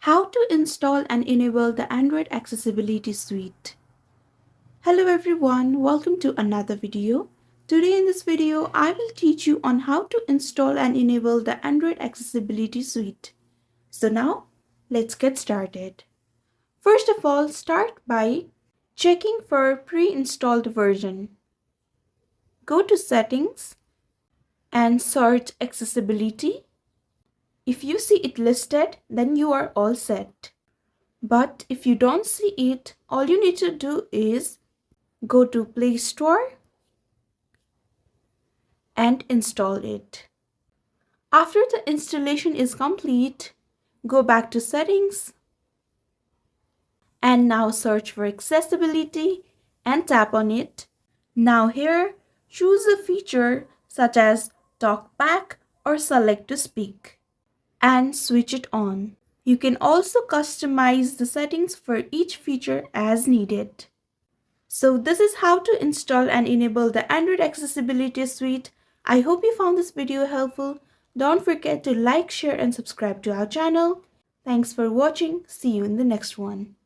How to install and enable the Android Accessibility Suite. Hello everyone, welcome to another video. Today in this video, I will teach you on how to install and enable the Android Accessibility Suite. So now, let's get started. First of all, start by checking for pre-installed version. Go to Settings and search Accessibility. If you see it listed, then you are all set. But if you don't see it, all you need to do is go to Play Store and install it. After the installation is complete, go back to Settings and now search for Accessibility and tap on it. Now here, choose a feature such as TalkBack or Select to Speak and switch it on. You can also customize the settings for each feature as needed. So this is how to install and enable the Android Accessibility Suite. I hope you found this video helpful. Don't forget to like, share and subscribe to our channel. Thanks for watching. See you in the next one.